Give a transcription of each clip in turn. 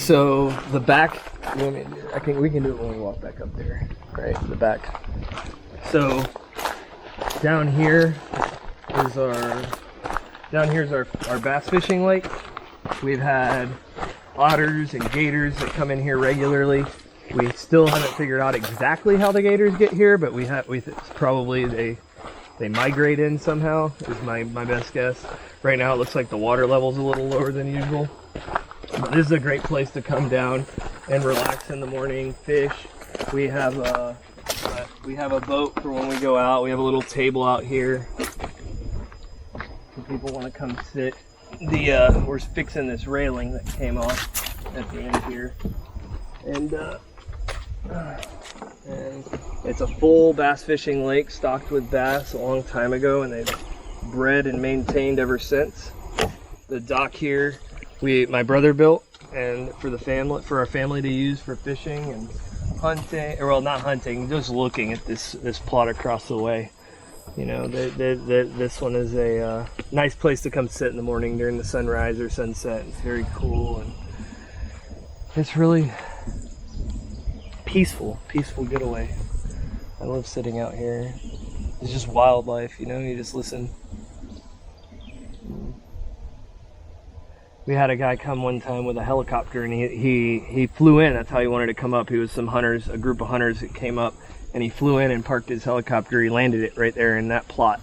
So the back, we can do it when we walk back up there, right? The back. So down here is our bass fishing lake. We've had otters and gators that come in here regularly. We still haven't figured out exactly how the gators get here, but it's probably they migrate in somehow, is my best guess. Right now it looks like the water level's a little lower than usual. But this is a great place to come down and relax in the morning, fish. We have a boat for when we go out. We have a little table out here if people want to come sit. We're fixing this railing that came off at the end here, and it's a full bass fishing lake stocked with bass a long time ago, and they've bred and maintained ever since. The dock here my brother built, and for our family to use for fishing and hunting, or well, not hunting, just looking at this plot across the way. You know, this one is a nice place to come sit in the morning during the sunrise or sunset. It's very cool, and it's really peaceful getaway. I love sitting out here. It's just wildlife, you know, you just listen. We had a guy come one time with a helicopter, and he flew in. That's how he wanted to come up. He was a group of hunters that came up, and he flew in and parked his helicopter. He landed it right there in that plot.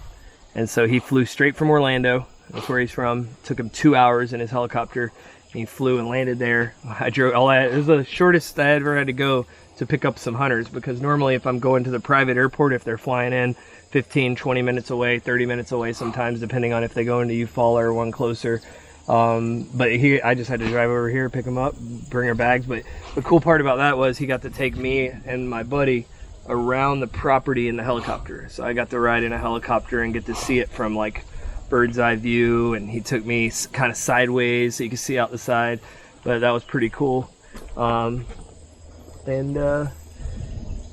And so he flew straight from Orlando. That's where he's from. It took him 2 hours in his helicopter. And he flew and landed there. It was the shortest I ever had to go to pick up some hunters, because normally if I'm going to the private airport, if they're flying in 15, 20 minutes away, 30 minutes away sometimes, depending on if they go into Eufaula or one closer. But I just had to drive over here, pick them up, bring our bags. But the cool part about that was he got to take me and my buddy around the property in the helicopter. So I got to ride in a helicopter and get to see it from like bird's eye view, and he took me kind of sideways so you could see out the side. But that was pretty cool.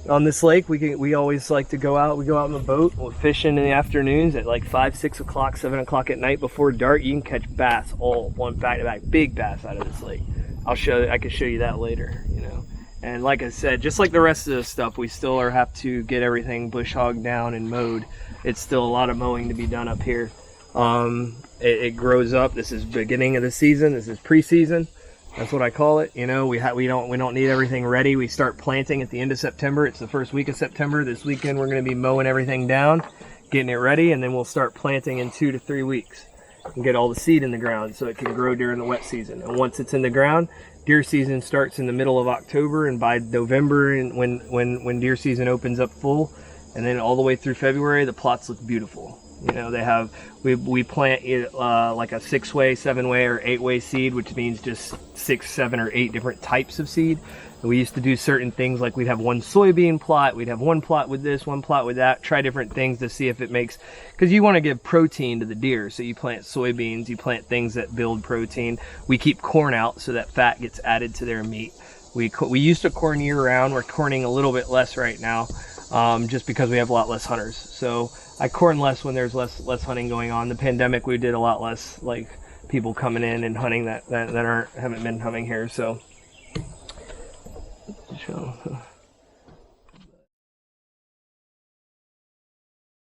On this lake, we always like to go out. We go out in the boat. We're fishing in the afternoons at like 5, 6 o'clock, 7 o'clock at night before dark. You can catch bass all one back to back, big bass out of this lake. I can show you that later, you know. And like I said, just like the rest of the stuff, we still have to get everything bush hogged down and mowed. It's still a lot of mowing to be done up here. It grows up. This is beginning of the season. This is pre-season. That's what I call it. You know, we don't need everything ready. We start planting at the end of September. It's the first week of September. This weekend we're going to be mowing everything down, getting it ready, and then we'll start planting in 2 to 3 weeks and get all the seed in the ground so it can grow during the wet season. And once it's in the ground, deer season starts in the middle of October, and by November, and when deer season opens up full, and then all the way through February, the plots look beautiful. You know, we plant like a 6-way, 7-way, or 8-way seed, which means just 6, 7, or 8 different types of seed. And we used to do certain things, like we'd have one soybean plot, we'd have one plot with this, one plot with that, try different things to see if it makes, because you want to give protein to the deer. So you plant soybeans, you plant things that build protein. We keep corn out so that fat gets added to their meat. We used to corn year round. We're corning a little bit less right now, just because we have a lot less hunters. So I corn less when there's less hunting going on. The pandemic, we did a lot less, like people coming in and hunting that haven't been hunting here. So